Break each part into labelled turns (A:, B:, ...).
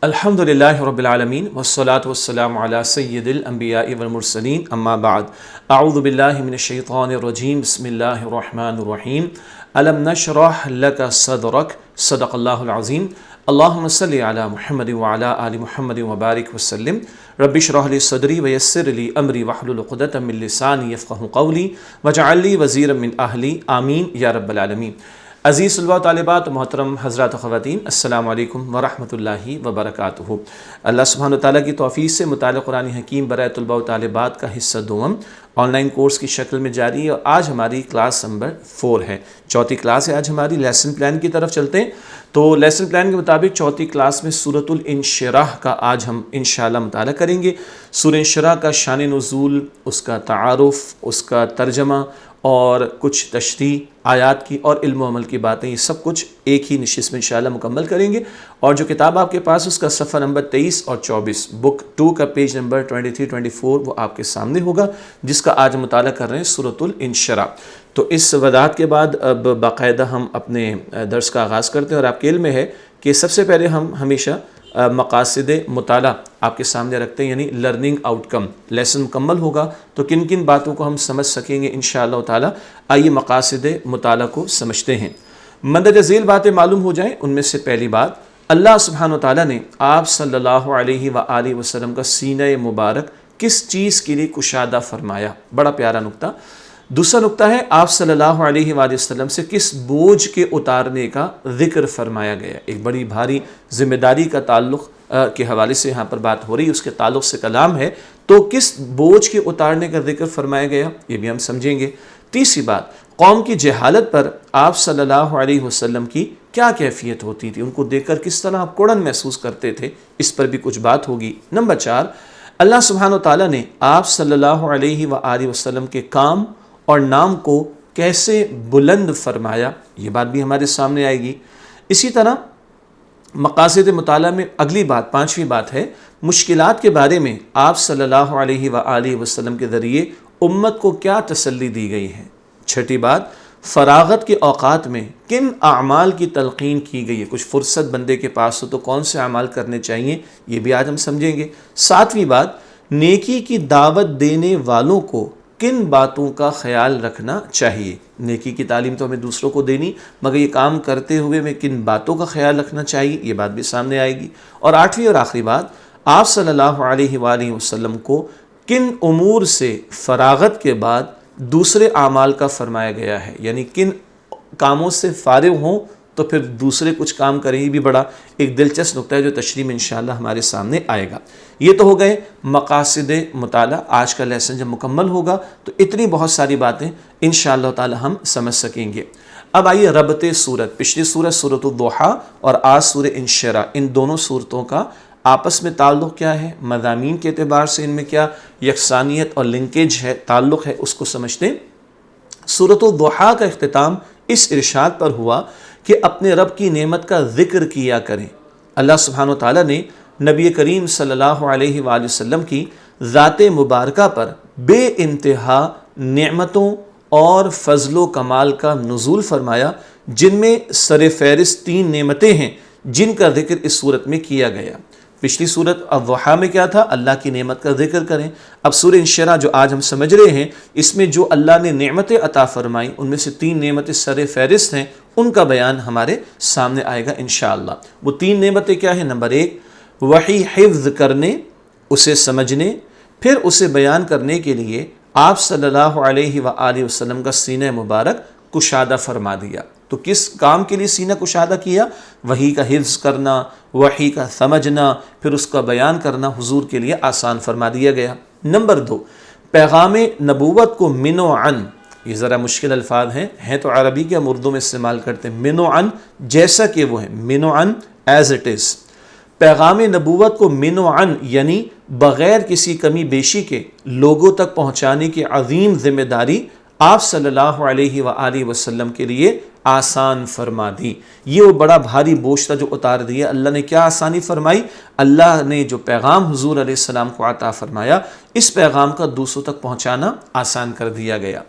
A: الحمدللہ رب العالمین والصلاة والسلام علی سید الانبیاء والمرسلین اما بعد اعوذ باللہ من الشیطان الرجیم بسم اللہ الرحمن الرحیم الم نشرح لک صدرک صدق اللہ العظیم اللہم صلی علی محمد وعلی آل محمد وبارک وسلم رب اشرح لی صدری ویسر لی امری واحلل عقدۃ من لسانی یفقہوا قولی واجعل لی وزیرا من اہلی آمین یا رب العالمین۔ عزیز طلباء و طالبات، محترم حضرات و خواتین، السلام علیکم ورحمۃ اللہ وبرکاتہ۔ اللہ سبحانہ وتعالیٰ کی توفیق سے مطالعہ قرآن حکیم برائے طلباء و طالبات کا حصہ دوم آن لائن کورس کی شکل میں جاری ہے، اور آج ہماری کلاس نمبر 4 ہے، چوتھی کلاس ہے۔ آج ہماری لیسن پلان کی طرف چلتے ہیں۔ تو لیسن پلان کے مطابق چوتھی کلاس میں سورۃ الانشراح کا آج ہم انشاءاللہ مطالعہ کریں گے۔ سورہ انشراح کا شان نزول، اس کا تعارف، اس کا ترجمہ اور کچھ تشریح آیات کی اور علم و عمل کی باتیں، یہ سب کچھ ایک ہی نشست میں انشاءاللہ مکمل کریں گے۔ اور جو کتاب آپ کے پاس اس کا صفحہ نمبر 23 اور 24، بک 2 کا پیج نمبر 23-24 وہ آپ کے سامنے ہوگا، جس کا آج مطالعہ کر رہے ہیں سورۃ الانشراح۔ تو اس وضاحت کے بعد اب باقاعدہ ہم اپنے درس کا آغاز کرتے ہیں، اور آپ کے علم میں ہے کہ سب سے پہلے ہم ہمیشہ مقاصد مطالعہ آپ کے سامنے رکھتے ہیں، یعنی لرننگ آؤٹ کم۔ لیسن مکمل ہوگا تو کن کن باتوں کو ہم سمجھ سکیں گے انشاءاللہ تعالی۔ آئیے مقاصد مطالعہ کو سمجھتے ہیں۔ مندرجہ ذیل باتیں معلوم ہو جائیں۔ ان میں سے پہلی بات، اللہ سبحانہ وتعالی نے آپ صلی اللہ علیہ وآلہ وسلم کا سینہ مبارک کس چیز کے لیے کشادہ فرمایا؟ بڑا پیارا نقطہ۔ دوسرا نقطہ ہے، آپ صلی اللہ علیہ وآلہ وسلم سے کس بوجھ کے اتارنے کا ذکر فرمایا گیا؟ ایک بڑی بھاری ذمہ داری کا تعلق کے حوالے سے یہاں پر بات ہو رہی ہے، اس کے تعلق سے کلام ہے، تو کس بوجھ کے اتارنے کا ذکر فرمایا گیا یہ بھی ہم سمجھیں گے۔ تیسری بات، قوم کی جہالت پر آپ صلی اللہ علیہ وسلم کی کیا کیفیت ہوتی تھی؟ ان کو دیکھ کر کس طرح آپ کوڑن محسوس کرتے تھے؟ اس پر بھی کچھ بات ہوگی۔ نمبر 4، اللہ سبحانہ وتعالی نے آپ صلی اللہ علیہ وآلہ وسلم کے کام اور نام کو کیسے بلند فرمایا؟ یہ بات بھی ہمارے سامنے آئے گی۔ اسی طرح مقاصد مطالعہ میں اگلی بات، پانچویں بات ہے، مشکلات کے بارے میں آپ صلی اللہ علیہ وآلہ وسلم کے ذریعے امت کو کیا تسلی دی گئی ہے۔ چھٹی بات، فراغت کے اوقات میں کن اعمال کی تلقین کی گئی ہے؟ کچھ فرصت بندے کے پاس ہو تو کون سے اعمال کرنے چاہیے، یہ بھی آج ہم سمجھیں گے۔ ساتویں بات، نیکی کی دعوت دینے والوں کو کن باتوں کا خیال رکھنا چاہیے؟ نیکی کی تعلیم تو ہمیں دوسروں کو دینی، مگر یہ کام کرتے ہوئے میں کن باتوں کا خیال رکھنا چاہیے، یہ بات بھی سامنے آئے گی۔ اور آٹھویں اور آخری بات، آپ صلی اللہ علیہ وآلہ وسلم کو کن امور سے فراغت کے بعد دوسرے اعمال کا فرمایا گیا ہے، یعنی کن کاموں سے فارغ ہوں تو پھر دوسرے کچھ کام کریں۔ یہ بھی بڑا ایک دلچسپ نقطہ ہے جو تشریح میں انشاءاللہ ہمارے سامنے آئے گا۔ یہ تو ہو گئے مقاصد مطالعہ۔ آج کا لیسن جب مکمل ہوگا تو اتنی بہت ساری باتیں انشاءاللہ تعالی ہم سمجھ سکیں گے۔ اب آئیے ربط سورت، پچھلی سورت سورۃ الضحیٰ اور آج سورہ انشراح، ان دونوں صورتوں کا آپس میں تعلق کیا ہے، مضامین کے اعتبار سے ان میں کیا یکسانیت اور لنکیج ہے، تعلق ہے، اس کو سمجھتے ہیں۔ سورۃ الضحیٰ کا اختتام اس ارشاد پر ہوا کہ اپنے رب کی نعمت کا ذکر کیا کریں۔ اللہ سبحانہ وتعالی نے نبی کریم صلی اللہ علیہ وآلہ وسلم کی ذات مبارکہ پر بے انتہا نعمتوں اور فضل و کمال کا نزول فرمایا، جن میں سر فہرست 3 نعمتیں ہیں جن کا ذکر اس صورت میں کیا گیا۔ پچھلی صورت الضحیٰ میں کیا تھا؟ اللہ کی نعمت کا ذکر کریں۔ اب سورہ انشراح جو آج ہم سمجھ رہے ہیں، اس میں جو اللہ نے نعمتیں عطا فرمائیں ان میں سے 3 نعمتیں سر فہرست ہیں، ان کا بیان ہمارے سامنے آئے گا انشاءاللہ۔ وہ 3 نعمتیں کیا ہیں؟ نمبر 1، وحی حفظ کرنے، اسے سمجھنے، پھر اسے بیان کرنے کے لیے آپ صلی اللہ علیہ وآلہ وسلم کا سینہ مبارک کشادہ فرما دیا۔ تو کس کام کے لیے سینہ کشادہ کیا؟ وحی کا حفظ کرنا، وحی کا سمجھنا، پھر اس کا بیان کرنا حضور کے لیے آسان فرما دیا گیا۔ نمبر 2، پیغام نبوت کو من و عن، یہ ذرا مشکل الفاظ ہیں تو عربی کے ہم اردو میں استعمال کرتے ہیں، من و عن جیسا کہ وہ ہے، من و عن ایز اٹ از۔ پیغام نبوت کو من و عن یعنی بغیر کسی کمی بیشی کے لوگوں تک پہنچانے کی عظیم ذمہ داری آپ صلی اللہ علیہ وآلہ وسلم کے لیے آسان فرما دی۔ یہ وہ بڑا بھاری بوجھ تھا جو اتار دیا۔ اللہ نے کیا آسانی فرمائی؟ اللہ نے جو پیغام حضور علیہ السلام کو عطا فرمایا، اس پیغام کا دوسروں تک پہنچانا آسان کر دیا گیا۔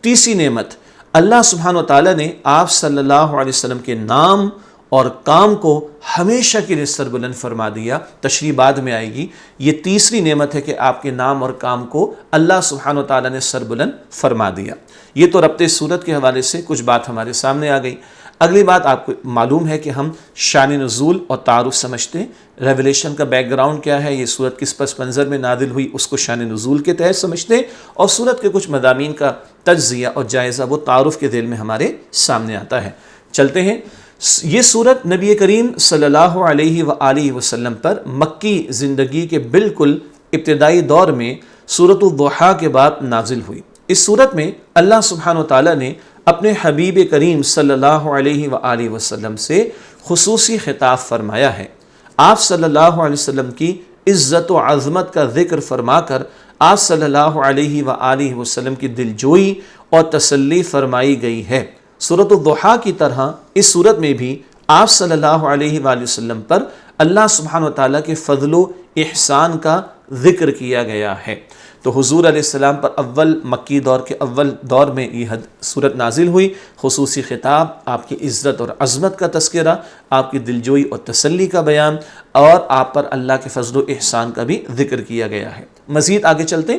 A: تیسری نعمت، اللہ سبحانہ و تعالی نے آپ صلی اللہ علیہ وسلم کے نام اور کام کو ہمیشہ کے لیے سربلند فرما دیا۔ تشریح بعد میں آئے گی۔ یہ تیسری نعمت ہے کہ آپ کے نام اور کام کو اللہ سبحانہ و تعالیٰ نے سربلند فرما دیا۔ یہ تو ربط صورت کے حوالے سے کچھ بات ہمارے سامنے آ گئی۔ اگلی بات آپ کو معلوم ہے کہ ہم شان نزول اور تعارف سمجھتے ہیں۔ ریولیشن کا بیک گراؤنڈ کیا ہے، یہ صورت کس پس منظر میں نازل ہوئی، اس کو شان نزول کے تحت سمجھتے ہیں، اور صورت کے کچھ مضامین کا تجزیہ اور جائزہ وہ تعارف کے ذیل میں ہمارے سامنے آتا ہے۔ چلتے ہیں۔ یہ صورت نبی کریم صلی اللہ علیہ وآلہ وسلم پر مکی زندگی کے بالکل ابتدائی دور میں سورۃ الضحیٰ کے بعد نازل ہوئی۔ اس صورت میں اللہ سبحانہ و تعالیٰ نے اپنے حبیب کریم صلی اللہ علیہ وآلہ وسلم سے خصوصی خطاب فرمایا ہے۔ آپ صلی اللہ علیہ وسلم کی عزت و عظمت کا ذکر فرما کر آپ صلی اللہ علیہ وآلہ وسلم کی دلجوئی اور تسلی فرمائی گئی ہے۔ سورۃ الضحیٰ کی طرح اس صورت میں بھی آپ صلی اللہ علیہ وآلہ وسلم پر اللہ سبحانہ وتعالیٰ کے فضل و احسان کا ذکر کیا گیا ہے۔ تو حضور علیہ السلام پر اول مکی دور کے اول دور میں یہ صورت نازل ہوئی۔ خصوصی خطاب، آپ کی عزت اور عظمت کا تذکرہ، آپ کی دلجوئی اور تسلی کا بیان، اور آپ پر اللہ کے فضل و احسان کا بھی ذکر کیا گیا ہے۔ مزید آگے چلتے،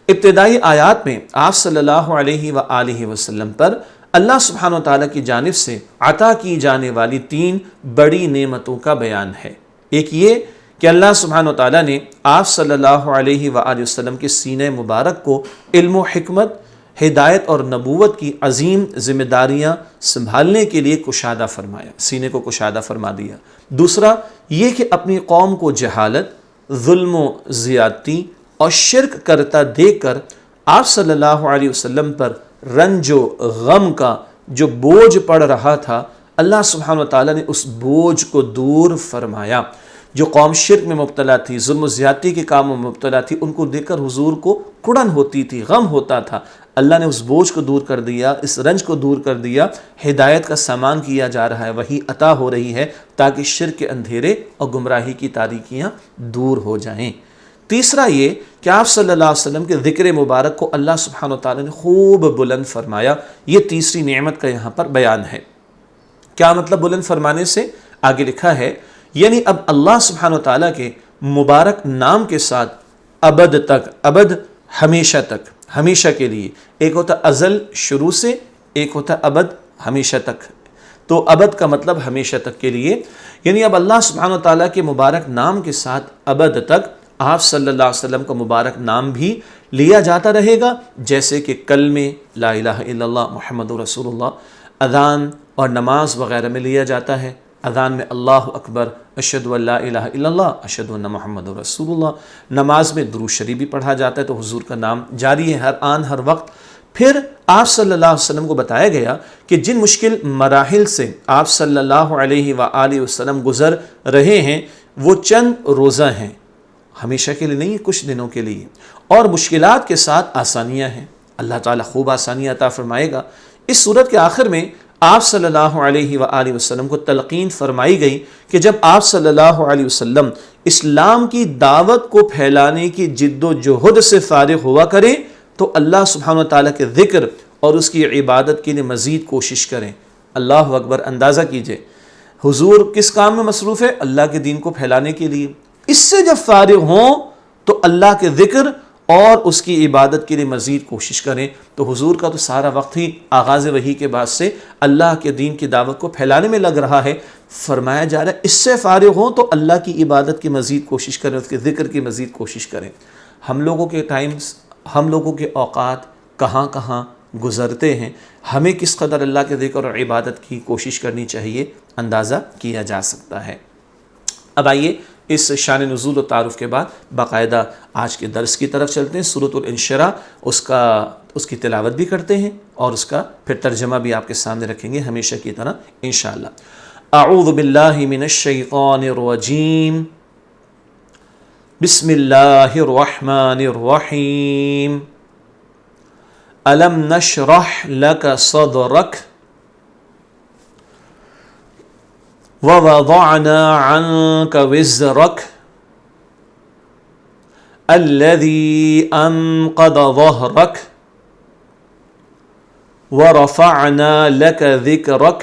A: ابتدائی آیات میں آپ صلی اللہ علیہ وآلہ وسلم پر اللہ سبحانہ وتعالیٰ کی جانب سے عطا کی جانے والی 3 بڑی نعمتوں کا بیان ہے۔ ایک یہ کہ اللہ سبحانہ وتعالیٰ نے آپ صلی اللہ علیہ وآلہ وسلم کے سینہ مبارک کو علم و حکمت، ہدایت اور نبوت کی عظیم ذمہ داریاں سنبھالنے کے لیے کشادہ فرمایا، سینے کو کشادہ فرما دیا۔ دوسرا یہ کہ اپنی قوم کو جہالت، ظلم و زیادتی اور شرک کرتا دیکھ کر آپ صلی اللہ علیہ وسلم پر رنج و غم کا جو بوجھ پڑ رہا تھا، اللہ سبحانہ وتعالیٰ نے اس بوجھ کو دور فرمایا۔ جو قوم شرک میں مبتلا تھی، ظلم و زیادتی کے کاموں میں مبتلا تھی، ان کو دیکھ کر حضور کو کڑن ہوتی تھی، غم ہوتا تھا۔ اللہ نے اس بوجھ کو دور کر دیا، اس رنج کو دور کر دیا۔ ہدایت کا سامان کیا جا رہا ہے، وہی عطا ہو رہی ہے تاکہ شرک کے اندھیرے اور گمراہی کی تاریکیاں دور ہو جائیں۔ تیسرا یہ کہ آپ صلی اللہ علیہ وسلم کے ذکر مبارک کو اللہ سبحانہ وتعالیٰ نے خوب بلند فرمایا۔ یہ تیسری نعمت کا یہاں پر بیان ہے۔ کیا مطلب بلند فرمانے سے؟ آگے لکھا ہے یعنی اب اللہ سبحانہ وتعالیٰ کے مبارک نام کے ساتھ ابد تک، ابد ہمیشہ تک، ہمیشہ کے لیے، ایک ہوتا ازل شروع سے، ایک ہوتا ابد ہمیشہ تک۔ تو ابد کا مطلب ہمیشہ تک کے لیے، یعنی اب اللہ سبحانہ وتعالیٰ کے مبارک نام کے ساتھ ابد تک آپ صلی اللہ علیہ وسلم کا مبارک نام بھی لیا جاتا رہے گا، جیسے کہ کلمے لا الہ الا اللہ محمد رسول اللہ، اذان اور نماز وغیرہ میں لیا جاتا ہے۔ اذان میں اللہ اکبر، اشہد ان لا الہ الا اللہ، اشہد ان محمد رسول اللہ۔ نماز میں درود شریف بھی پڑھا جاتا ہے، تو حضور کا نام جاری ہے ہر آن ہر وقت۔ پھر آپ صلی اللہ علیہ وسلم کو بتایا گیا کہ جن مشکل مراحل سے آپ صلی اللہ علیہ وآلہ وسلم گزر رہے ہیں وہ چند روزہ ہیں، ہمیشہ کے لیے نہیں، کچھ دنوں کے لیے، اور مشکلات کے ساتھ آسانیاں ہیں۔ اللہ تعالیٰ خوب آسانیاں عطا فرمائے گا۔ اس صورت کے آخر میں آپ صلی اللہ علیہ وآلہ وسلم کو تلقین فرمائی گئی کہ جب آپ صلی اللہ علیہ وسلم اسلام کی دعوت کو پھیلانے کی جد و جہد سے فارغ ہوا کریں تو اللہ سبحانہ وتعالیٰ کے ذکر اور اس کی عبادت کے لیے مزید کوشش کریں۔ اللہ اکبر، اندازہ کیجئے حضور کس کام میں مصروف ہے؟ اللہ کے دین کو پھیلانے کے لیے۔ اس سے جب فارغ ہوں تو اللہ کے ذکر اور اس کی عبادت کے لیے مزید کوشش کریں۔ تو حضور کا تو سارا وقت ہی آغاز وحی کے بعد سے اللہ کے دین کی دعوت کو پھیلانے میں لگ رہا ہے۔ فرمایا جا رہا ہے اس سے فارغ ہوں تو اللہ کی عبادت کی مزید کوشش کریں، اس کے ذکر کی مزید کوشش کریں۔ ہم لوگوں کے ٹائمز، ہم لوگوں کے اوقات کہاں کہاں گزرتے ہیں، ہمیں کس قدر اللہ کے ذکر اور عبادت کی کوشش کرنی چاہیے، اندازہ کیا جا سکتا ہے۔ اب آئیے اس شان نزول و تعارف کے بعد باقاعدہ آج کے درس کی طرف چلتے ہیں۔ سورۃ الانشراح اس کی تلاوت بھی کرتے ہیں اور اس کا پھر ترجمہ بھی آپ کے سامنے رکھیں گے ہمیشہ کی طرح انشاءاللہ۔ اعوذ باللہ من الشیطان الرجیم، بسم اللہ الرحمن الرحیم۔ الم نشرح لک صدرک وَوَضَعْنَا عَنْكَ وِزْرَكَ الَّذِي أَنْقَضَ ظَهْرَكَ وَرَفَعْنَا لَكَ ذِكْرَكَ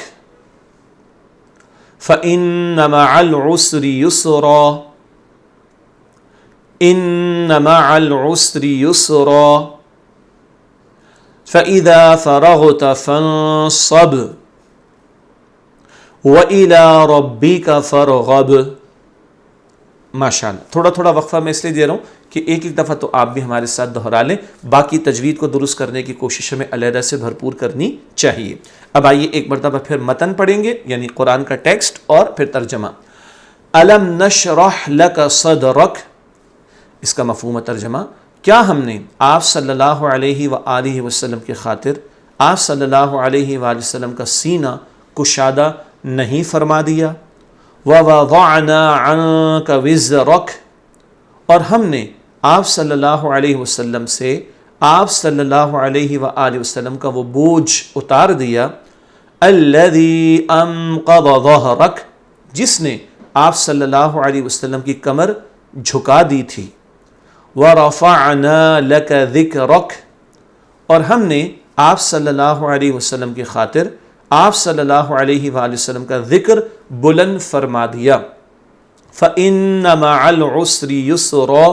A: فَإِنَّ مَعَ الْعُسْرِ يُسْرًا إِنَّ مَعَ الْعُسْرِ يُسْرًا فَإِذَا فَرَغْتَ فَانصَبْ وَإِلَىٰ رَبِّكَ فَارْغَب۔ ماشاءاللہ، تھوڑا تھوڑا وقفہ میں اس لیے دے رہا ہوں کہ ایک ایک دفعہ تو آپ بھی ہمارے ساتھ دہرا لیں، باقی تجوید کو درست کرنے کی کوشش ہمیں علیحدہ سے بھرپور کرنی چاہیے۔ اب آئیے ایک مرتبہ پھر متن پڑھیں گے، یعنی قرآن کا ٹیکسٹ اور پھر ترجمہ۔ أَلَمْ نَشْرَحْ لَكَ صَدْرَكَ، اس کا مفہوم ترجمہ، کیا ہم نے آپ صلی اللہ علیہ وآلہ وسلم کی خاطر آپ صلی اللہ علیہ وآلہ وسلم کا سینہ کشادہ نہیں فرما دیا؟ وَوَضَعْنَا عَنْكَ وِزْرَكَ، اور ہم نے آپ صلی اللہ علیہ وسلم سے آپ صلی اللہ علیہ وآلہ وسلم کا وہ بوجھ اتار دیا، الَّذِي أَنْقَضَ ظَهْرَكَ، جس نے آپ صلی اللہ علیہ وسلم کی کمر جھکا دی تھی، وَرَفَعْنَا لَكَ ذِكْرَكَ، اور ہم نے آپ صلی اللہ علیہ وسلم کی خاطر آپ صلی اللہ علیہ وآلہ وسلم کا ذکر بلند فرما دیا۔ فَإِنَّ مَعَ الْعُسْرِ يُسْرًا،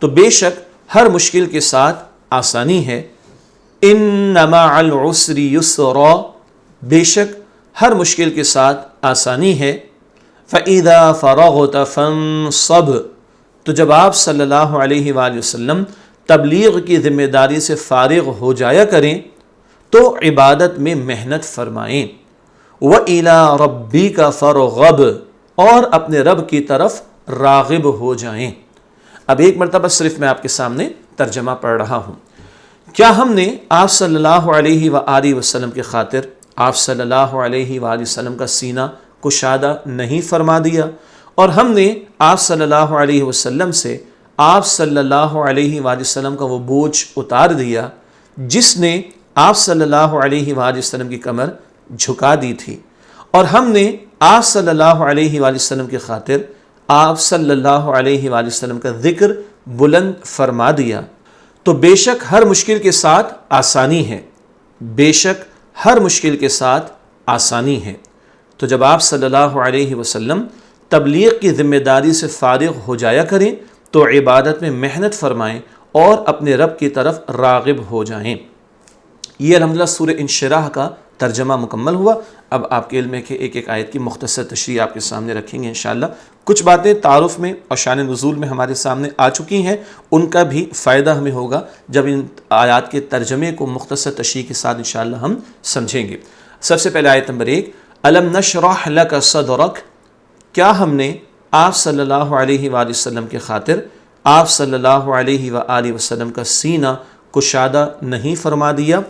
A: تو بے شک ہر مشکل کے ساتھ آسانی ہے۔ إِنَّ مَعَ الْعُسْرِ يُسْرًا، بے شک ہر مشکل کے ساتھ آسانی ہے۔ فَإِذَا فَرَغْتَ فَانصَبْ، تو جب آپ صلی اللہ علیہ وآلہ وسلم تبلیغ کی ذمہ داری سے فارغ ہو جایا کریں تو عبادت میں محنت فرمائیں۔ وَإِلَىٰ رَبِّكَ فَارْغَب، اور اپنے رب کی طرف راغب ہو جائیں۔ اب ایک مرتبہ صرف میں آپ کے سامنے ترجمہ پڑھ رہا ہوں۔ کیا ہم نے آپ صلی اللہ علیہ وآلہ وسلم کی خاطر آپ صلی اللہ علیہ وآلہ وسلم کا سینہ کشادہ نہیں فرما دیا، اور ہم نے آپ صلی اللہ علیہ وسلم سے آپ صلی اللہ علیہ وآلہ وسلم کا وہ بوجھ اتار دیا جس نے آپ صلی اللہ علیہ وآلہ وسلم کی کمر جھکا دی تھی، اور ہم نے آپ صلی اللہ علیہ وآلہ وسلم کی خاطر آپ صلی اللہ علیہ وآلہ وسلم کا ذکر بلند فرما دیا، تو بے شک ہر مشکل کے ساتھ آسانی ہے، بے شک ہر مشکل کے ساتھ آسانی ہے۔ تو جب آپ صلی اللہ علیہ وسلم تبلیغ کی ذمہ داری سے فارغ ہو جایا کریں تو عبادت میں محنت فرمائیں اور اپنے رب کی طرف راغب ہو جائیں۔ یہ الحمدللہ سورہ انشراح کا ترجمہ مکمل ہوا۔ اب آپ کے علم ہے کہ ایک ایک آیت کی مختصر تشریح آپ کے سامنے رکھیں گے انشاءاللہ۔ کچھ باتیں تعارف میں اور شان نزول میں ہمارے سامنے آ چکی ہیں، ان کا بھی فائدہ ہمیں ہوگا جب ان آیات کے ترجمے کو مختصر تشریح کے ساتھ انشاءاللہ ہم سمجھیں گے۔ سب سے پہلے آیت نمبر 1، أَلَمْ نَشْرَحْ لَكَ صَدْرَكَ، کیا ہم نے آپ صلی اللہ علیہ وآلہ وسلم کی خاطر آپ صلی اللہ علیہ وآلہ وسلم کا سینہ کشادہ نہیں فرما دیا؟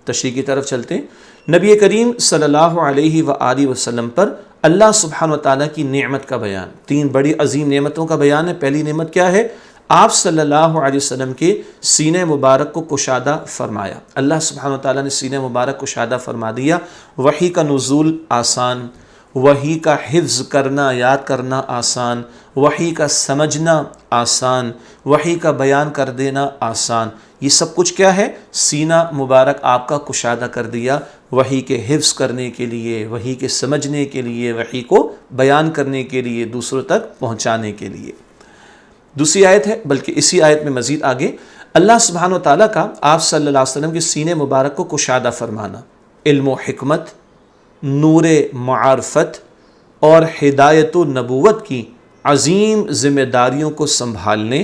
A: تشریح کی طرف چلتے ہیں۔ نبی کریم صلی اللہ علیہ وآلہ وسلم پر اللہ سبحانہ وتعالیٰ کی نعمت کا بیان، تین بڑی عظیم نعمتوں کا بیان ہے۔ پہلی نعمت کیا ہے؟ آپ صلی اللہ علیہ وسلم کے سینہ مبارک کو کشادہ فرمایا۔ اللہ سبحانہ وتعالیٰ نے سینہ مبارک کشادہ فرما دیا۔ وحی کا نزول آسان، وحی کا حفظ کرنا یاد کرنا آسان، وحی کا سمجھنا آسان، وحی کا بیان کر دینا آسان، یہ سب کچھ کیا ہے؟ سینہ مبارک آپ کا کشادہ کر دیا وحی کے حفظ کرنے کے لیے، وحی کے سمجھنے کے لیے، وحی کو بیان کرنے کے لیے، دوسروں تک پہنچانے کے لیے۔ دوسری آیت ہے، بلکہ اسی آیت میں مزید آگے اللہ سبحانہ وتعالیٰ کا آپ صلی اللہ علیہ وسلم کے سینہ مبارک کو کشادہ فرمانا، علم و حکمت، نور معارفت اور ہدایت و نبوت کی عظیم ذمہ داریوں کو سنبھالنے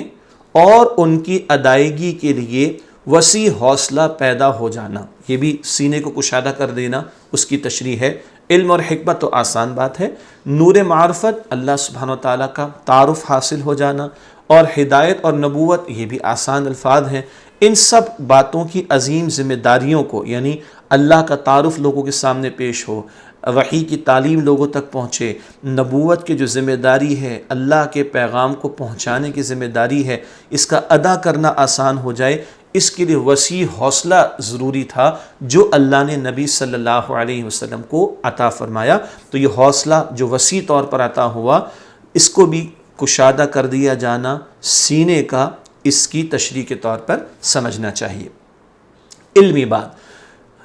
A: اور ان کی ادائیگی کے لیے وسیع حوصلہ پیدا ہو جانا، یہ بھی سینے کو کشادہ کر دینا، اس کی تشریح ہے۔ علم اور حکمت تو آسان بات ہے، نور معرفت اللہ سبحانہ وتعالیٰ کا تعارف حاصل ہو جانا، اور ہدایت اور نبوت یہ بھی آسان الفاظ ہیں۔ ان سب باتوں کی عظیم ذمہ داریوں کو، یعنی اللہ کا تعارف لوگوں کے سامنے پیش ہو، وحی کی تعلیم لوگوں تک پہنچے، نبوت کی جو ذمہ داری ہے، اللہ کے پیغام کو پہنچانے کی ذمہ داری ہے، اس کا ادا کرنا آسان ہو جائے، اس کے لیے وسیع حوصلہ ضروری تھا جو اللہ نے نبی صلی اللہ علیہ وسلم کو عطا فرمایا۔ تو یہ حوصلہ جو وسیع طور پر عطا ہوا، اس کو بھی کشادہ کر دیا جانا سینے کا، اس کی تشریح کے طور پر سمجھنا چاہیے۔ علمی بات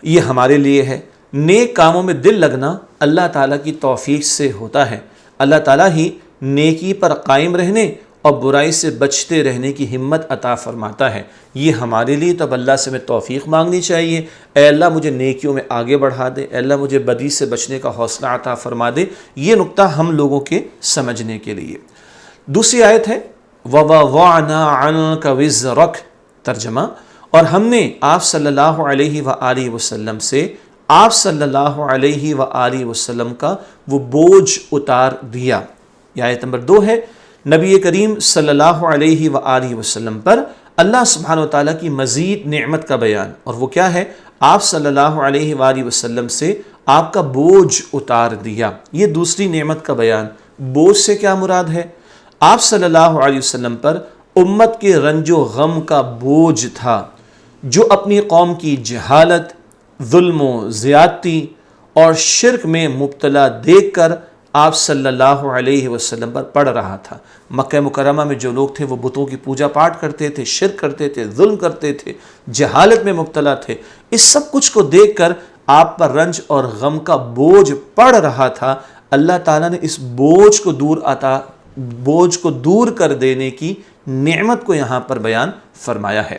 A: یہ ہمارے لیے ہے، نیک کاموں میں دل لگنا اللہ تعالیٰ کی توفیق سے ہوتا ہے۔ اللہ تعالیٰ ہی نیکی پر قائم رہنے اور برائی سے بچتے رہنے کی ہمت عطا فرماتا ہے۔ یہ ہمارے لیے تو اب اللہ سے ہمیں توفیق مانگنی چاہیے، اے اللہ مجھے نیکیوں میں آگے بڑھا دے، اے اللہ مجھے بدی سے بچنے کا حوصلہ عطا فرما دے۔ یہ نقطہ ہم لوگوں کے سمجھنے کے لیے۔ دوسری آیت ہے وَوَضَعْنَا عَنْكَ وِزْرَكَ، ترجمہ، اور ہم نے آپ صلی اللہ علیہ وآلہ وسلم سے آپ صلی اللہ علیہ وآلہ وسلم کا وہ بوجھ اتار دیا۔ یہ آیت نمبر 2 ہے۔ نبی کریم صلی اللہ علیہ وآلہ وسلم پر اللہ سبحانہ و تعالیٰ کی مزید نعمت کا بیان، اور وہ کیا ہے؟ آپ صلی اللہ علیہ وآلہ وسلم سے آپ کا بوجھ اتار دیا۔ یہ دوسری نعمت کا بیان۔ بوجھ سے کیا مراد ہے؟ آپ صلی اللہ علیہ وسلم پر امت کے رنج و غم کا بوجھ تھا، جو اپنی قوم کی جہالت، ظلم و زیادتی اور شرک میں مبتلا دیکھ کر آپ صلی اللہ علیہ وسلم پر پڑ رہا تھا۔ مکہ مکرمہ میں جو لوگ تھے وہ بتوں کی پوجا پاٹ کرتے تھے، شرک کرتے تھے، ظلم کرتے تھے، جہالت میں مبتلا تھے۔ اس سب کچھ کو دیکھ کر آپ پر رنج اور غم کا بوجھ پڑ رہا تھا۔ اللہ تعالیٰ نے اس بوجھ کو دور کر دینے کی نعمت کو یہاں پر بیان فرمایا ہے۔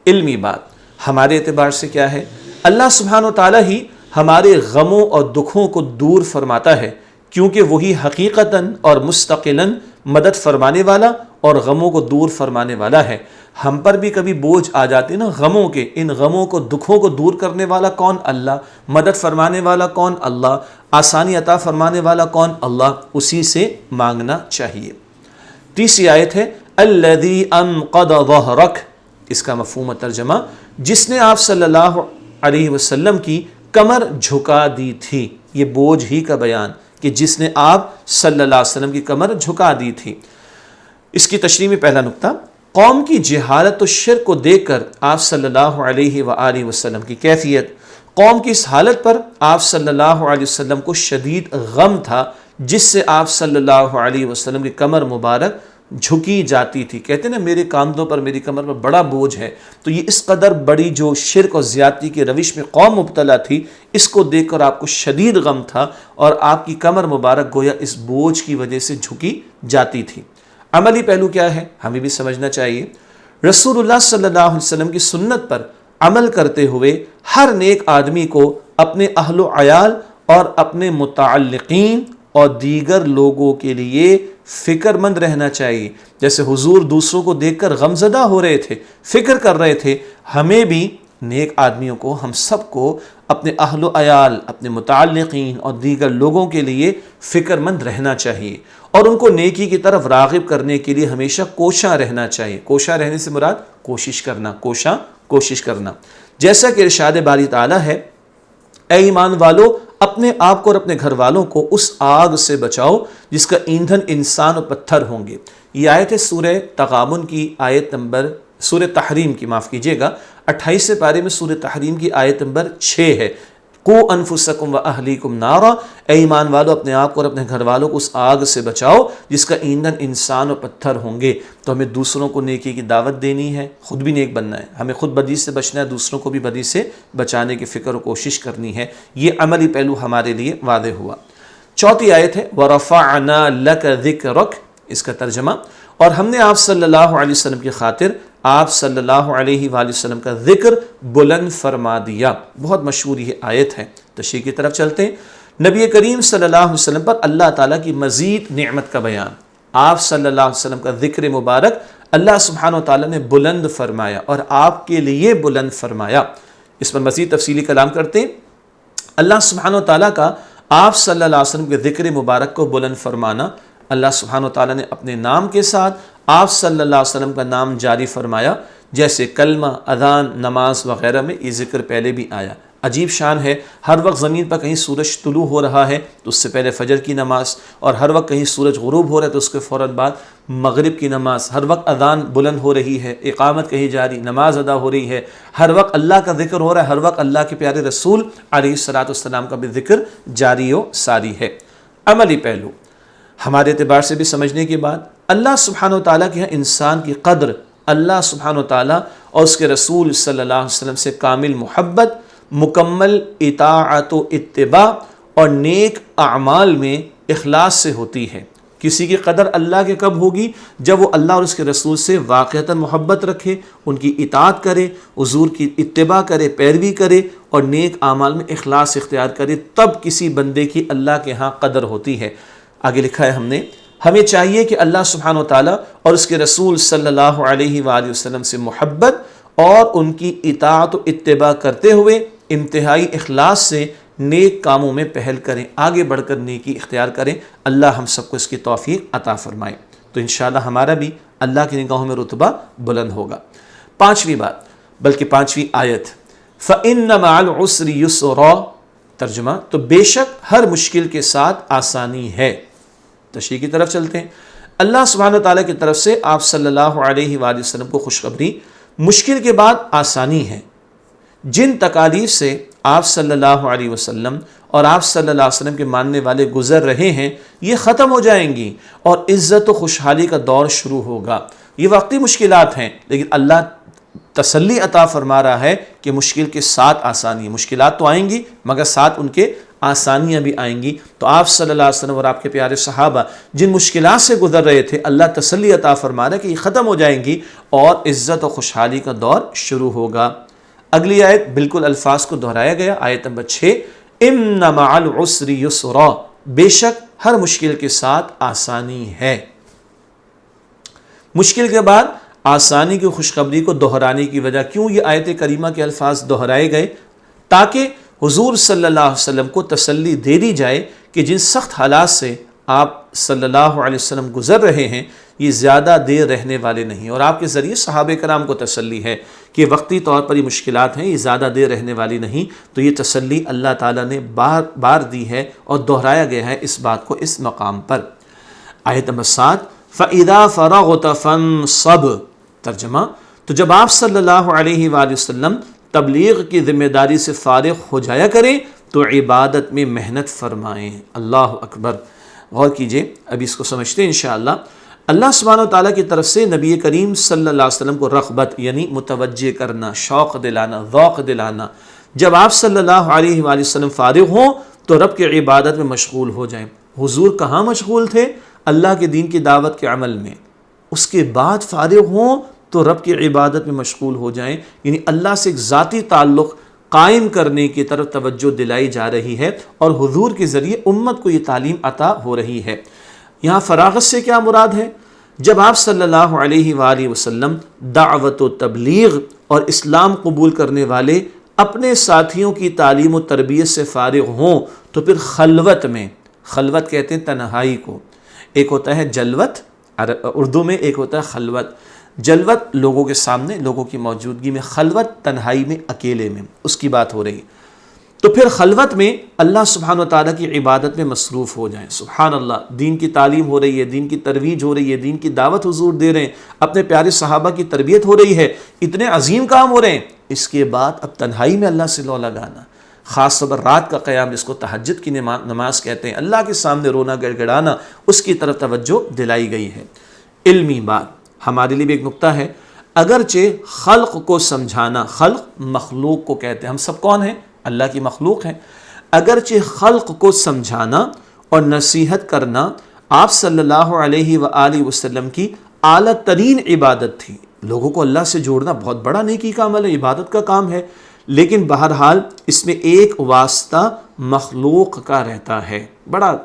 A: علمی بات ہمارے اعتبار سے کیا ہے؟ اللہ سبحانہ و تعالیٰ ہی ہمارے غموں اور دکھوں کو دور فرماتا ہے، کیونکہ وہی حقیقتاً اور مستقلاً مدد فرمانے والا اور غموں کو دور فرمانے والا ہے۔ ہم پر بھی کبھی بوجھ آ جاتے نا غموں کے، ان غموں کو، دکھوں کو دور کرنے والا کون؟ اللہ۔ مدد فرمانے والا کون؟ اللہ۔ آسانی عطا فرمانے والا کون؟ اللہ۔ اسی سے مانگنا چاہیے۔ تیسری آیت ہے الذی انقض ظہرک، اس کا مفہوم و ترجمہ جس نے آپ صلی اللہ علیہ وسلم کی کمر جھکا دی تھی۔ یہ بوجھ ہی کا بیان کہ جس نے آپ صلی اللہ علیہ وسلم کی کمر جھکا دی تھی۔ اس کی تشریح میں پہلا نقطہ، قوم کی جہالت و شرک کو دیکھ کر آپ صلی اللہ علیہ وآلہ وسلم کی کیفیت، قوم کی اس حالت پر آپ صلی اللہ علیہ وسلم کو شدید غم تھا، جس سے آپ صلی اللہ علیہ وسلم کی کمر مبارک جھکی جاتی تھی۔ کہتے ہیں نا میرے کاندھوں پر، میری کمر پر بڑا بوجھ ہے۔ تو یہ اس قدر بڑی جو شرک اور زیادتی کی روش میں قوم مبتلا تھی، اس کو دیکھ کر آپ کو شدید غم تھا، اور آپ کی کمر مبارک گویا اس بوجھ کی وجہ سے جھکی جاتی تھی۔ عملی پہلو کیا ہے؟ ہمیں بھی سمجھنا چاہیے۔ رسول اللہ صلی اللہ علیہ وسلم کی سنت پر عمل کرتے ہوئے ہر نیک آدمی کو اپنے اہل و عیال اور اپنے متعلقین اور دیگر لوگوں کے لیے فکر مند رہنا چاہیے۔ جیسے حضور دوسروں کو دیکھ کر غمزدہ ہو رہے تھے، فکر کر رہے تھے، ہمیں بھی نیک آدمیوں کو، ہم سب کو اپنے اہل و عیال، اپنے متعلقین اور دیگر لوگوں کے لیے فکر مند رہنا چاہیے، اور ان کو نیکی کی طرف راغب کرنے کے لیے ہمیشہ کوشاں رہنا چاہیے۔ کوشاں رہنے سے مراد کوشش کرنا، کوشش کرنا۔ جیسا کہ ارشاد باری تعالیٰ ہے، اے ایمان والو اپنے آپ کو اور اپنے گھر والوں کو اس آگ سے بچاؤ جس کا ایندھن انسان اور پتھر ہوں گے۔ یہ آیت ہے سورہ تغابن کی آیت نمبر، سورہ تحریم کی، معاف کیجیے گا، 28 پارے میں سورہ تحریم کی آیت نمبر 6 ہے۔ قوا انفسکم واہلیکم نارا، اے ایمان والو اپنے آپ کو اور اپنے گھر والوں کو اس آگ سے بچاؤ جس کا ایندھن انسان اور پتھر ہوں گے۔ تو ہمیں دوسروں کو نیکی کی دعوت دینی ہے، خود بھی نیک بننا ہے، ہمیں خود بدی سے بچنا ہے، دوسروں کو بھی بدی سے بچانے کی فکر و کوشش کرنی ہے۔ یہ عملی پہلو ہمارے لیے واضح ہوا۔ چوتھی آیت ہے وَرَفَعْنَا لَكَ ذِكْرَكَ، اس کا ترجمہ، اور ہم نے آپ صلی اللہ علیہ وسلم کی خاطر آپ صلی اللہ علیہ وآلہ وسلم کا ذکر بلند فرما دیا۔ بہت مشہور یہ آیت ہے۔ تشریح کی طرف چلتے ہیں۔ نبی کریم صلی اللہ علیہ وسلم پر اللہ تعالیٰ کی مزید نعمت کا بیان، آپ صلی اللہ علیہ وسلم کا ذکر مبارک اللہ سبحانہ و تعالیٰ نے بلند فرمایا اور آپ کے لیے بلند فرمایا۔ اس پر مزید تفصیلی کلام کرتے ہیں۔ اللہ سبحانہ و تعالیٰ کا آپ صلی اللہ علیہ وسلم کے ذکر مبارک کو بلند فرمانا، اللہ سبحانہ و تعالیٰ نے اپنے نام کے ساتھ آپ صلی اللہ علیہ وسلم کا نام جاری فرمایا، جیسے کلمہ، اذان، نماز وغیرہ میں یہ ذکر پہلے بھی آیا۔ عجیب شان ہے، ہر وقت زمین پر کہیں سورج طلوع ہو رہا ہے تو اس سے پہلے فجر کی نماز، اور ہر وقت کہیں سورج غروب ہو رہا ہے تو اس کے فوراً بعد مغرب کی نماز، ہر وقت اذان بلند ہو رہی ہے، اقامت کہیں جاری، نماز ادا ہو رہی ہے، ہر وقت اللہ کا ذکر ہو رہا ہے، ہر وقت اللہ کے پیارے رسول علیہ الصلوۃ والسلام کا بھی ذکر جاری و ساری ہے۔ عملی پہلو ہمارے اعتبار سے بھی سمجھنے کے بعد، اللہ سبحانہ و تعالیٰ کے یہاں انسان کی قدر، اللہ سبحانہ و تعالیٰ اور اس کے رسول صلی اللہ علیہ وسلم سے کامل محبت، مکمل اطاعت و اتباع اور نیک اعمال میں اخلاص سے ہوتی ہے۔ کسی کی قدر اللہ کے کب ہوگی؟ جب وہ اللہ اور اس کے رسول سے واقعتاً محبت رکھے، ان کی اطاعت کرے، حضور کی اتباع کرے، پیروی کرے اور نیک اعمال میں اخلاص اختیار کرے، تب کسی بندے کی اللہ کے ہاں قدر ہوتی ہے۔ آگے لکھا ہے ہمیں چاہیے کہ اللہ سبحانہ و تعالیٰ اور اس کے رسول صلی اللہ علیہ وآلہ وسلم سے محبت اور ان کی اطاعت و اتباع کرتے ہوئے انتہائی اخلاص سے نیک کاموں میں پہل کریں، آگے بڑھ کر نیکی اختیار کریں۔ اللہ ہم سب کو اس کی توفیق عطا فرمائے، تو انشاءاللہ ہمارا بھی اللہ کی نگاہوں میں رتبہ بلند ہوگا۔ پانچویں بات، بلکہ پانچویں آیت، فَإِنَّ مَعَ الْعُسْرِ يُسْرًا، ترجمہ، تو بے شک ہر مشکل کے ساتھ آسانی ہے۔ تشریح کی طرف چلتے ہیں۔ اللہ سبحانہ تعالیٰ کی طرف سے آپ صلی اللہ علیہ وآلہ وسلم کو خوشخبری، مشکل کے بعد آسانی ہے۔ جن تکالیف سے آپ صلی اللہ علیہ وسلم اور آپ صلی اللہ علیہ وسلم کے ماننے والے گزر رہے ہیں، یہ ختم ہو جائیں گی اور عزت و خوشحالی کا دور شروع ہوگا۔ یہ وقتی مشکلات ہیں، لیکن اللہ تسلی عطا فرما رہا ہے کہ مشکل کے ساتھ آسانی، مشکلات تو آئیں گی مگر ساتھ ان کے آسانیاں بھی آئیں گی۔ تو آپ صلی اللہ علیہ وسلم اور آپ کے پیارے صحابہ جن مشکلات سے گزر رہے تھے، اللہ تسلی عطا فرما رہا ہے کہ یہ ختم ہو جائیں گی اور عزت و خوشحالی کا دور شروع ہوگا۔ اگلی آیت بالکل الفاظ کو دہرایا گیا، آیت نمبر 6، ان مع العسر یسرا، بے شک ہر مشکل کے ساتھ آسانی ہے۔ مشکل کے بعد آسانی کی خوشخبری کو دہرانے کی وجہ کیوں یہ آیت کریمہ کے الفاظ دہرائے گئے؟ تاکہ حضور صلی اللہ علیہ وسلم کو تسلی دے دی جائے کہ جن سخت حالات سے آپ صلی اللہ علیہ وسلم گزر رہے ہیں یہ زیادہ دیر رہنے والے نہیں، اور آپ کے ذریعے صحابہ کرام کو تسلی ہے کہ وقتی طور پر یہ مشکلات ہیں، یہ زیادہ دیر رہنے والی نہیں۔ تو یہ تسلی اللہ تعالیٰ نے بار بار دی ہے اور دہرایا گیا ہے اس بات کو اس مقام پر۔ آیت نمبر 7، فَإِذَا فَرَغْتَ فَانصَبْ، ترجمہ، تو جب آپ صلی اللہ علیہ وآلہ وسلم تبلیغ کی ذمہ داری سے فارغ ہو جایا کریں تو عبادت میں محنت فرمائیں۔ اللہ اکبر، غور کیجئے، ابھی اس کو سمجھتے ہیں انشاءاللہ۔ اللہ سبحانہ و تعالیٰ کی طرف سے نبی کریم صلی اللہ علیہ وسلم کو رغبت یعنی متوجہ کرنا، شوق دلانا، ذوق دلانا، جب آپ صلی اللہ علیہ وآلہ وسلم فارغ ہوں تو رب کی عبادت میں مشغول ہو جائیں۔ حضور کہاں مشغول تھے؟ اللہ کے دین کی دعوت کے عمل میں۔ اس کے بعد فارغ ہوں تو رب کی عبادت میں مشغول ہو جائیں، یعنی اللہ سے ایک ذاتی تعلق قائم کرنے کی طرف توجہ دلائی جا رہی ہے اور حضور کے ذریعے امت کو یہ تعلیم عطا ہو رہی ہے۔ یہاں فراغت سے کیا مراد ہے؟ جب آپ صلی اللہ علیہ وآلہ وسلم دعوت و تبلیغ اور اسلام قبول کرنے والے اپنے ساتھیوں کی تعلیم و تربیت سے فارغ ہوں تو پھر خلوت میں، خلوت کہتے ہیں تنہائی کو، ایک ہوتا ہے جلوت اردو میں، ایک ہوتا ہے خلوت۔ جلوت لوگوں کے سامنے، لوگوں کی موجودگی میں، خلوت تنہائی میں، اکیلے میں، اس کی بات ہو رہی۔ تو پھر خلوت میں اللہ سبحانہ و تعالیٰ کی عبادت میں مصروف ہو جائیں۔ سبحان اللہ، دین کی تعلیم ہو رہی ہے، دین کی ترویج ہو رہی ہے، دین کی دعوت حضور دے رہے ہیں، اپنے پیارے صحابہ کی تربیت ہو رہی ہے، اتنے عظیم کام ہو رہے ہیں۔ اس کے بعد اب تنہائی میں اللہ سے لو لگانا، خاص طور پر رات کا قیام جس کو تہجد کی نماز کہتے ہیں، اللہ کے سامنے رونا گڑ گڑانا، اس کی طرف توجہ دلائی گئی ہے۔ علمی بات ہمارے لیے بھی ایک نقطہ ہے، اگرچہ خلق کو سمجھانا، خلق مخلوق کو کہتے ہیں، ہم سب کون ہیں؟ اللہ کی مخلوق ہیں۔ اگرچہ خلق کو سمجھانا اور نصیحت کرنا آپ صلی اللہ علیہ وآلہ وسلم کی اعلیٰ ترین عبادت تھی، لوگوں کو اللہ سے جوڑنا بہت بڑا نیکی کا عمل ہے، عبادت کا کام ہے، لیکن بہرحال اس میں ایک واسطہ مخلوق کا رہتا ہے۔ بڑا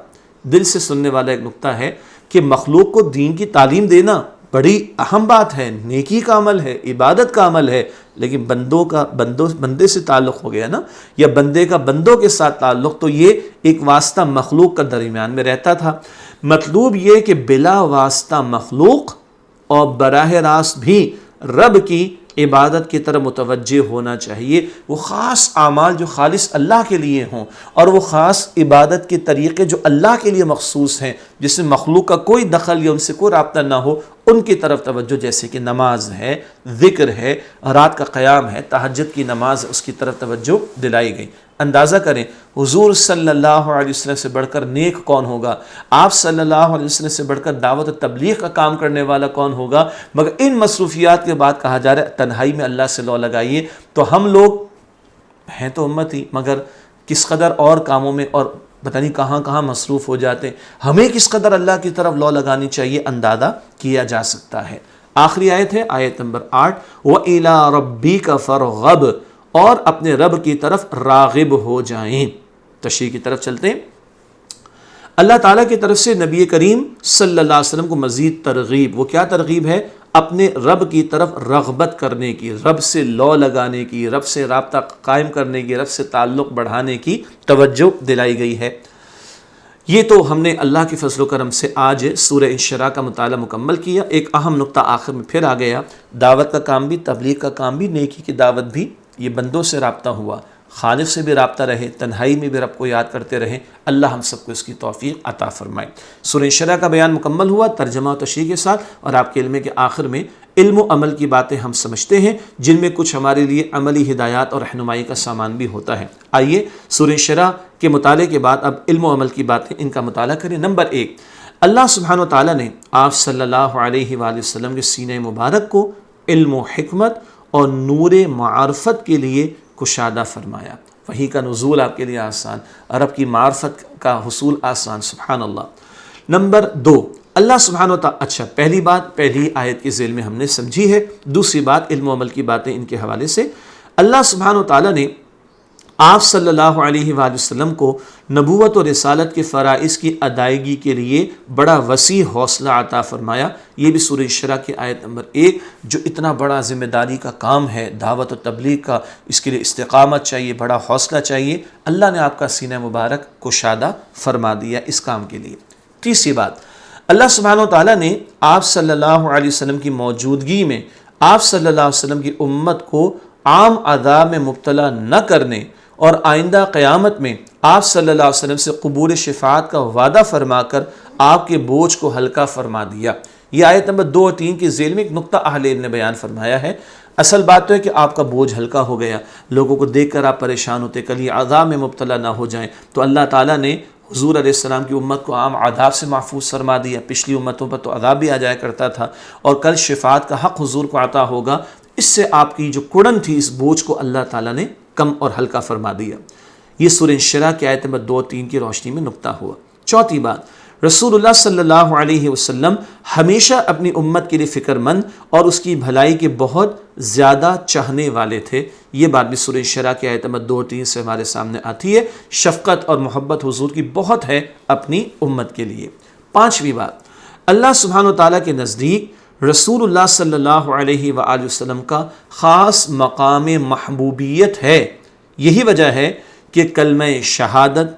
A: دل سے سننے والا ایک نقطہ ہے کہ مخلوق کو دین کی تعلیم دینا بڑی اہم بات ہے، نیکی کا عمل ہے، عبادت کا عمل ہے، لیکن بندے سے تعلق ہو گیا نا، یا بندے کا بندوں کے ساتھ تعلق، تو یہ ایک واسطہ مخلوق کا درمیان میں رہتا تھا۔ مطلوب یہ کہ بلا واسطہ مخلوق اور براہ راست بھی رب کی عبادت کی طرف متوجہ ہونا چاہیے، وہ خاص اعمال جو خالص اللہ کے لیے ہوں، اور وہ خاص عبادت کے طریقے جو اللہ کے لیے مخصوص ہیں، جس میں مخلوق کا کوئی دخل یا ان سے کوئی رابطہ نہ ہو، ان کی طرف توجہ، جیسے کہ نماز ہے، ذکر ہے، رات کا قیام ہے، تہجد کی نماز ہے، اس کی طرف توجہ دلائی گئی۔ اندازہ کریں حضور صلی اللہ علیہ وسلم سے بڑھ کر نیک کون ہوگا؟ آپ صلی اللہ علیہ وسلم سے بڑھ کر دعوت و تبلیغ کا کام کرنے والا کون ہوگا؟ مگر ان مصروفیات کے بعد کہا جا رہا ہے تنہائی میں اللہ سے لو لگائیے۔ تو ہم لوگ ہیں تو امت ہی، مگر کس قدر اور کاموں میں اور پتہ نہیں کہاں کہاں مصروف ہو جاتے ہیں. ہمیں کس قدر اللہ کی طرف لو لگانی چاہیے اندازہ کیا جا سکتا ہے. آخری آیت ہے آیت نمبر 8، وَإِلَىٰ رَبِّكَ فَارْغَب، اور اپنے رب کی طرف راغب ہو جائیں. تشریح کی طرف چلتے ہیں. اللہ تعالیٰ کی طرف سے نبی کریم صلی اللہ علیہ وسلم کو مزید ترغیب. وہ کیا ترغیب ہے؟ اپنے رب کی طرف رغبت کرنے کی، رب سے لو لگانے کی، رب سے رابطہ قائم کرنے کی، رب سے تعلق بڑھانے کی توجہ دلائی گئی ہے. یہ تو ہم نے اللہ کے فضل و کرم سے آج سورہ انشراح کا مطالعہ مکمل کیا. ایک اہم نقطہ آخر میں پھر آ گیا. دعوت کا کام بھی، تبلیغ کا کام بھی، نیکی کی دعوت بھی، یہ بندوں سے رابطہ ہوا. خالق سے بھی رابطہ رہے، تنہائی میں بھی رب کو یاد کرتے رہیں. اللہ ہم سب کو اس کی توفیق عطا فرمائے. سورہ انشراح کا بیان مکمل ہوا ترجمہ و تشریح کے ساتھ، اور آپ کے علم کے آخر میں علم و عمل کی باتیں ہم سمجھتے ہیں، جن میں کچھ ہمارے لیے عملی ہدایات اور رہنمائی کا سامان بھی ہوتا ہے. آئیے سورہ انشراح کے مطالعے کے بعد اب علم و عمل کی باتیں، ان کا مطالعہ کریں. نمبر 1، اللہ سبحانہ و تعالیٰ نے آپ صلی اللہ علیہ وآلہ وسلم کے سینہ مبارک کو علم و حکمت اور نور معرفت کے لیے کشادہ فرمایا. وحی کا نزول آپ کے لیے آسان، رب کی معرفت کا حصول آسان. سبحان اللہ. نمبر 2، اللہ سبحانہ و تعالیٰ، اچھا پہلی بات پہلی آیت کے ذیل میں ہم نے سمجھی ہے. دوسری بات علم و عمل کی باتیں ان کے حوالے سے. اللہ سبحانہ و تعالیٰ نے آپ صلی اللہ علیہ وآلہ وسلم کو نبوت و رسالت کے فرائض کی ادائیگی کے لیے بڑا وسیع حوصلہ عطا فرمایا. یہ بھی سورہ انشراح کی آیت نمبر 1، جو اتنا بڑا ذمہ داری کا کام ہے دعوت و تبلیغ کا، اس کے لیے استقامت چاہیے، بڑا حوصلہ چاہیے. اللہ نے آپ کا سینہ مبارک کشادہ فرما دیا اس کام کے لیے. تیسری بات، اللہ سبحانہ و تعالیٰ نے آپ صلی اللہ علیہ وسلم کی موجودگی میں آپ صلی اللہ علیہ وسلم کی امت کو عام عذاب میں مبتلا نہ کرنے اور آئندہ قیامت میں آپ صلی اللہ علیہ وسلم سے قبول شفاعت کا وعدہ فرما کر آپ کے بوجھ کو ہلکا فرما دیا. یہ آیت نمبر 2 اور 3 کے ذیل میں ایک نقطہ اہل علم نے بیان فرمایا ہے. اصل بات تو ہے کہ آپ کا بوجھ ہلکا ہو گیا، لوگوں کو دیکھ کر آپ پریشان ہوتے، کل یہ عذاب میں مبتلا نہ ہو جائیں. تو اللہ تعالیٰ نے حضور علیہ السلام کی امت کو عام عذاب سے محفوظ فرما دیا. پچھلی امتوں پر تو عذاب بھی آ جایا کرتا تھا، اور کل شفاعت کا حق حضور کو عطا ہوگا. اس سے آپ کی جو کڑن تھی، اس بوجھ کو اللہ تعالیٰ نے کم اور ہلکا فرما دیا. یہ سورہ انشراح کی آیت نمبر 2 اور 3 کی روشنی میں نقطہ ہوا. چوتھی بات، رسول اللہ صلی اللہ علیہ وسلم ہمیشہ اپنی امت کے لیے فکر مند اور اس کی بھلائی کے بہت زیادہ چاہنے والے تھے. یہ بات بھی سورہ انشراح کی آیت نمبر 2 اور 3 سے ہمارے سامنے آتی ہے. شفقت اور محبت حضور کی بہت ہے اپنی امت کے لیے. پانچویں بات، اللہ سبحانہ و تعالیٰ کے نزدیک رسول اللہ صلی اللہ علیہ وآلہ وسلم کا خاص مقام محبوبیت ہے. یہی وجہ ہے کہ کلمہ شہادت،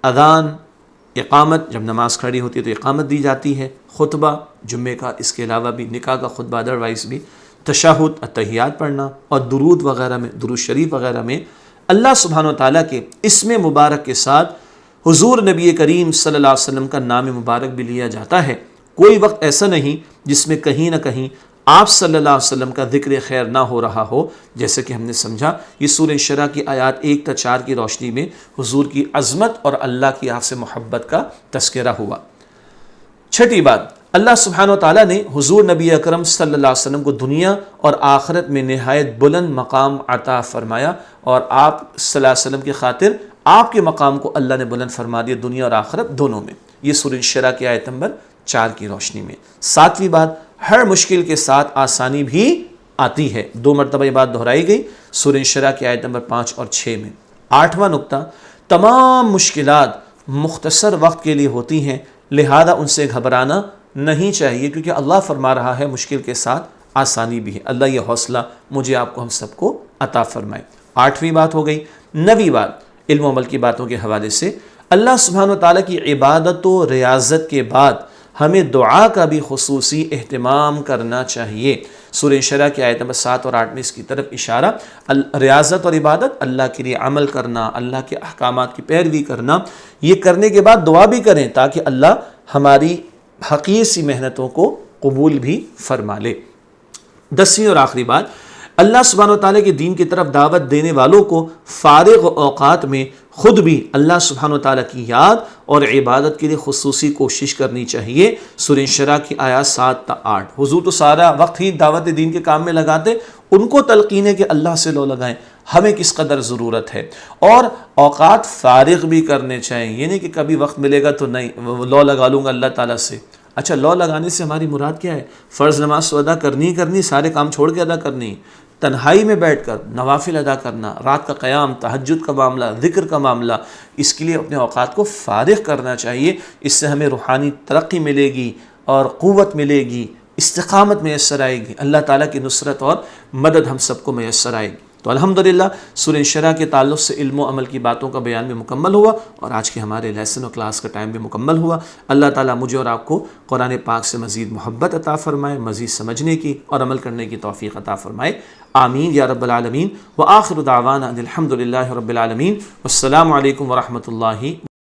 A: اذان، اقامت، جب نماز کھڑی ہوتی ہے تو اقامت دی جاتی ہے، خطبہ جمعے کا، اس کے علاوہ بھی نکاح کا خطبہ، ادروائز بھی تشہد، اتحیات پڑھنا، اور درود وغیرہ میں، درود شریف وغیرہ میں اللہ سبحانہ و تعالیٰ کے اسم مبارک کے ساتھ حضور نبی کریم صلی اللہ علیہ وسلم کا نام مبارک بھی لیا جاتا ہے. کوئی وقت ایسا نہیں جس میں کہیں نہ کہیں آپ صلی اللہ علیہ وسلم کا ذکر خیر نہ ہو رہا ہو. جیسے کہ ہم نے سمجھا یہ سورہ انشراح کی آیات 1 تا 4 کی روشنی میں حضور کی عظمت اور اللہ کی آپ سے محبت کا تذکرہ ہوا. چھٹی بات، اللہ سبحانہ و تعالیٰ نے حضور نبی اکرم صلی اللہ علیہ وسلم کو دنیا اور آخرت میں نہایت بلند مقام عطا فرمایا، اور آپ صلی اللہ علیہ وسلم کی خاطر آپ کے مقام کو اللہ نے بلند فرما دیا دنیا اور آخرت دونوں میں. یہ سورہ انشراح کی آیت نمبر 4 کی روشنی میں. ساتویں بات، ہر مشکل کے ساتھ آسانی بھی آتی ہے. 2 مرتبہ یہ بات دہرائی گئی سورہ انشراح کی آیت نمبر 5 اور 6 میں. 8واں نقطہ، تمام مشکلات مختصر وقت کے لیے ہوتی ہیں، لہذا ان سے گھبرانا نہیں چاہیے، کیونکہ اللہ فرما رہا ہے مشکل کے ساتھ آسانی بھی ہے. اللہ یہ حوصلہ مجھے آپ کو ہم سب کو عطا فرمائے. 8ویں بات ہو گئی. 9ویں بات، علم و عمل کی باتوں کے حوالے سے اللہ سبحانہ و تعالیٰ کی عبادت و ریاضت کے بعد ہمیں دعا کا بھی خصوصی اہتمام کرنا چاہیے. سورہ انشراح کی آیت نمبر 7 اور 8 میں اس کی طرف اشارہ. ریاضت اور عبادت، اللہ کے لیے عمل کرنا، اللہ کے احکامات کی پیروی کرنا، یہ کرنے کے بعد دعا بھی کریں تاکہ اللہ ہماری حقیر سی محنتوں کو قبول بھی فرما لے. 10ویں اور آخری بات، اللہ سبحانہ و تعالیٰ کے دین کی طرف دعوت دینے والوں کو فارغ اوقات میں خود بھی اللہ سبحانہ و تعالیٰ کی یاد اور عبادت کے لیے خصوصی کوشش کرنی چاہیے. سورہ انشراح کی آیات 7 تا 8. حضور تو سارا وقت ہی دعوت دین کے کام میں لگاتے، ان کو تلقین ہے کہ اللہ سے لو لگائیں، ہمیں کس قدر ضرورت ہے۔ اور اوقات فارغ بھی کرنے چاہیے، یہ نہیں کہ کبھی وقت ملے گا تو نہیں لو لگا لوں گا اللہ تعالیٰ سے۔ اچھا، لو لگانے سے ہماری مراد کیا ہے؟ فرض نماز تو ادا کرنی، سارے کام چھوڑ کے ادا کرنی، تنہائی میں بیٹھ کر نوافل ادا کرنا، رات کا قیام، تہجد کا معاملہ، ذکر کا معاملہ، اس کے لیے اپنے اوقات کو فارغ کرنا چاہیے۔ اس سے ہمیں روحانی ترقی ملے گی اور قوت ملے گی، استقامت میسر آئے گی، اللہ تعالیٰ کی نصرت اور مدد ہم سب کو میسر آئے گی۔ تو الحمدللہ سورہ انشراح کے تعلق سے علم و عمل کی باتوں کا بیان بھی مکمل ہوا، اور آج کے ہمارے لیسن و کلاس کا ٹائم بھی مکمل ہوا۔ اللہ تعالیٰ مجھے اور آپ کو قرآن پاک سے مزید محبت عطا فرمائے، مزید سمجھنے کی اور عمل کرنے کی توفیق عطا فرمائے، آمین یا رب العالمین۔ وآخر دعوانا ان الحمدللہ رب العالمین، والسلام علیکم ورحمۃ اللہ۔